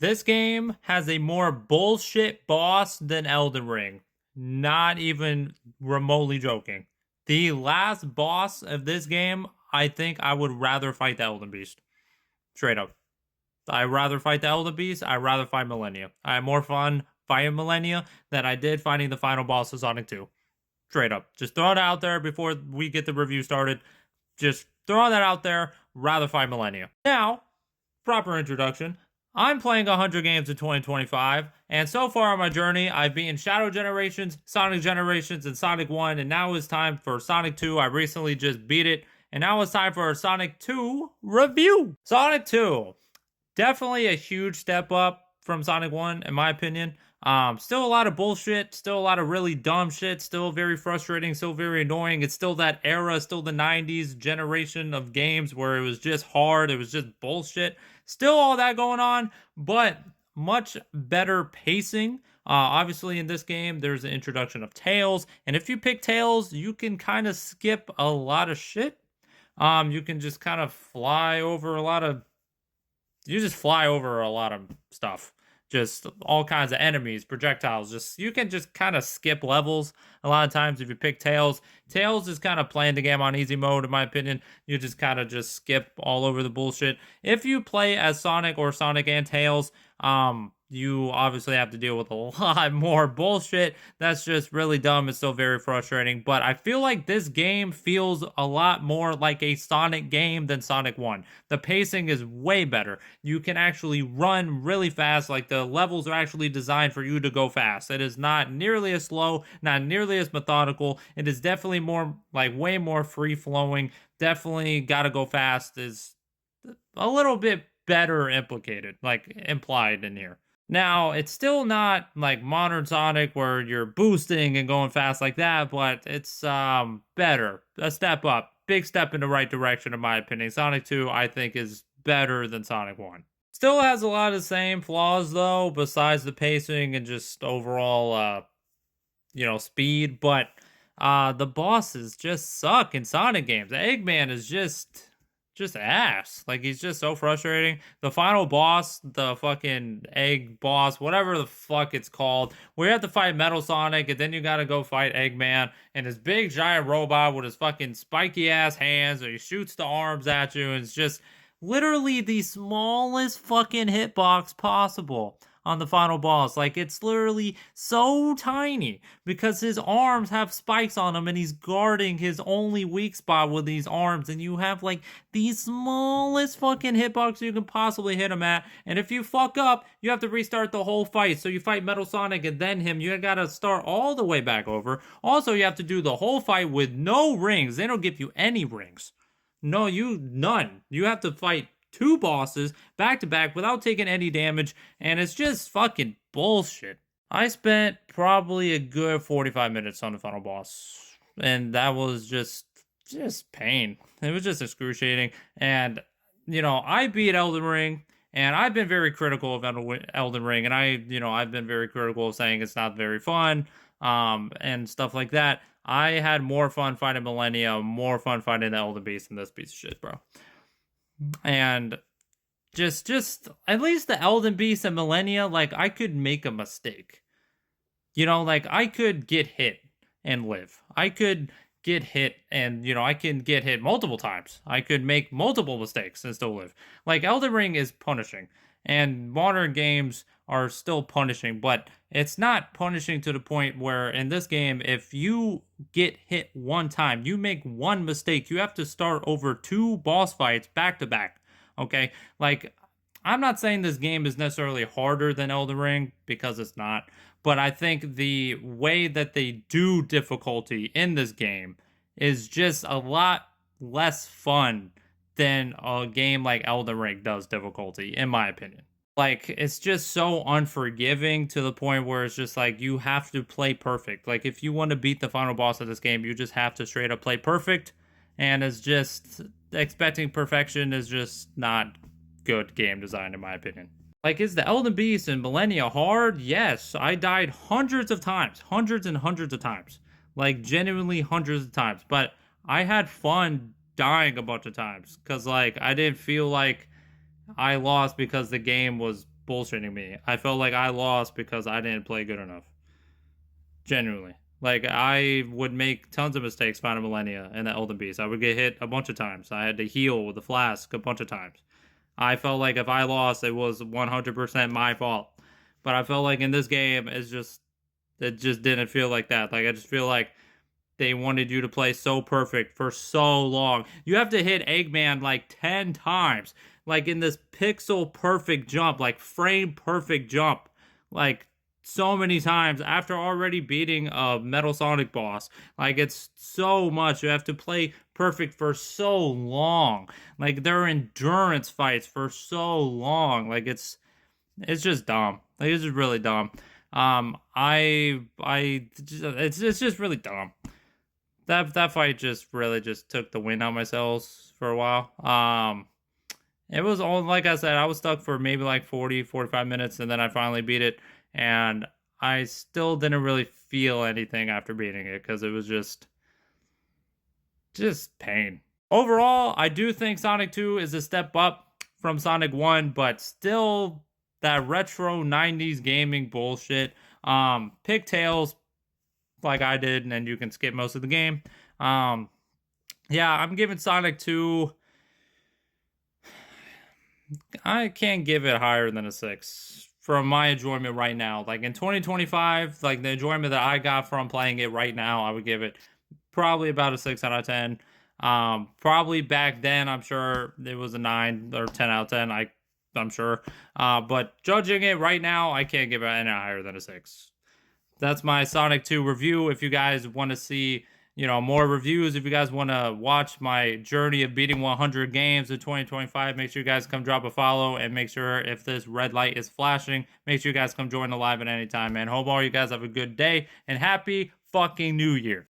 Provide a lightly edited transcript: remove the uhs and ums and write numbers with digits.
This game has a more bullshit boss than Elden Ring. Not even remotely joking. The last boss of this game, I think I would rather fight the Elden Beast. Straight up. I'd rather fight the Elden Beast. I'd rather fight Millennia. I had more fun fighting Millennia than I did fighting the final boss of Sonic 2. Straight up. Just throw it out there before we get the review started. Just throwing that out there. Rather fight Millennia. Now, proper introduction. I'm playing 100 games in 2025, and so far on my journey, I've beaten Shadow Generations, Sonic Generations, and Sonic 1, and now it's time for Sonic 2. I recently just beat it, and now it's time for a Sonic 2 review. Sonic 2, definitely a huge step up from Sonic 1, in my opinion. Still a lot of bullshit, still a lot of really dumb shit, still very frustrating, still very annoying. It's still that era, still the 90s generation of games where it was just hard, it was just bullshit. Still all that going on, but much better pacing. Obviously, in this game, there's the introduction of Tails, and if you pick Tails, you can kind of skip a lot of shit. You can just kind of fly over a lot of. You just fly over a lot of stuff. Just all kinds of enemies, projectiles. Just you can just kind of skip levels a lot of times if you pick Tails. Tails is kind of playing the game on easy mode, in my opinion. You just kind of just skip all over the bullshit. If you play as Sonic or Sonic and Tails, you obviously have to deal with a lot more bullshit. That's just really dumb. It's still very frustrating. But I feel like this game feels a lot more like a Sonic game than Sonic 1. The pacing is way better. You can actually run really fast. Like the levels are actually designed for you to go fast. It is not nearly as slow, not nearly as methodical. It is definitely more, like way more free flowing. Definitely gotta go fast is a little bit better implicated, like implied in here. Now, it's still not like modern Sonic where you're boosting and going fast like that, but it's better. A step up. Big step in the right direction in my opinion. Sonic 2 I think is better than Sonic 1. Still has a lot of the same flaws though, besides the pacing and just overall speed, but the bosses just suck in Sonic games. Eggman is just ass. Like he's just so frustrating. The final boss, the fucking egg boss, whatever the fuck it's called, where you have to fight Metal Sonic and then you gotta go fight Eggman and his big giant robot with his fucking spiky ass hands, or he shoots the arms at you, and it's just literally the smallest fucking hitbox possible on the final boss. Like it's literally so tiny because his arms have spikes on them and he's guarding his only weak spot with these arms, and you have like the smallest fucking hitbox you can possibly hit him at, and if you fuck up you have to restart the whole fight. So you fight Metal Sonic and then him, you gotta start all the way back over. Also, you have to do the whole fight with no rings. They don't give you any rings. No, none. You have to fight two bosses back to back without taking any damage, and it's just fucking bullshit. I spent probably a good 45 minutes on the final boss, and that was just pain. It was just excruciating. And I beat Elden Ring, and I've been very critical of Elden Ring, and I've been very critical of saying it's not very fun, and stuff like that. I had more fun fighting Millennia, more fun fighting the Elden Beast than this piece of shit, bro. And just at least the Elden Beast and Millennia, like I could make a mistake. Like I could get hit and live. I could get hit and I can get hit multiple times. I could make multiple mistakes and still live. Like Elden Ring is punishing, and modern games are still punishing, but it's not punishing to the point where in this game, if you get hit one time, you make one mistake, you have to start over two boss fights back to back. Okay? Like, I'm not saying this game is necessarily harder than Elden Ring, because it's not, but I think the way that they do difficulty in this game is just a lot less fun than a game like Elden Ring does difficulty, in my opinion. Like, it's just so unforgiving to the point where it's just like you have to play perfect. Like, if you want to beat the final boss of this game, you just have to straight up play perfect. And it's just expecting perfection is just not good game design, in my opinion. Like, is the Elden Beast and Millennia hard? Yes, I died hundreds of times, hundreds and hundreds of times. Like, genuinely hundreds of times. But I had fun dying a bunch of times because, like, I didn't feel like I lost because the game was bullshitting me. I felt like I lost because I didn't play good enough. Genuinely. Like, I would make tons of mistakes finding Millennia and the Elden Beast. I would get hit a bunch of times. I had to heal with the flask a bunch of times. I felt like if I lost, it was 100% my fault. But I felt like in this game, it just didn't feel like that. Like, I just feel like they wanted you to play so perfect for so long. You have to hit Eggman like 10 times, like in this pixel perfect jump, like frame perfect jump, like so many times after already beating a Metal Sonic boss. Like, it's so much. You have to play perfect for so long. Like, there are endurance fights for so long. Like, it's just dumb. Like, it's just really dumb. It's just really dumb. That fight just really just took the wind out of my sails for a while. It was all, like I said, I was stuck for maybe like 45 minutes, and then I finally beat it, and I still didn't really feel anything after beating it because it was just pain. Overall, I do think Sonic 2 is a step up from Sonic 1, but still that retro 90s gaming bullshit. Pick Tails like I did, and then you can skip most of the game. Yeah, I'm giving Sonic 2. I can't give it higher than a 6 from my enjoyment right now. Like, in 2025, like the enjoyment that I got from playing it right now, I would give it probably about a 6 out of 10. Probably back then, I'm sure it was a 9 or 10 out of 10. I'm sure. But judging it right now, I can't give it any higher than a 6. That's my Sonic 2 review. If you guys want to see, more reviews, if you guys want to watch my journey of beating 100 games in 2025, make sure you guys come drop a follow, and make sure if this red light is flashing, make sure you guys come join the live at any time, man. Hope all you guys have a good day, and happy fucking New Year.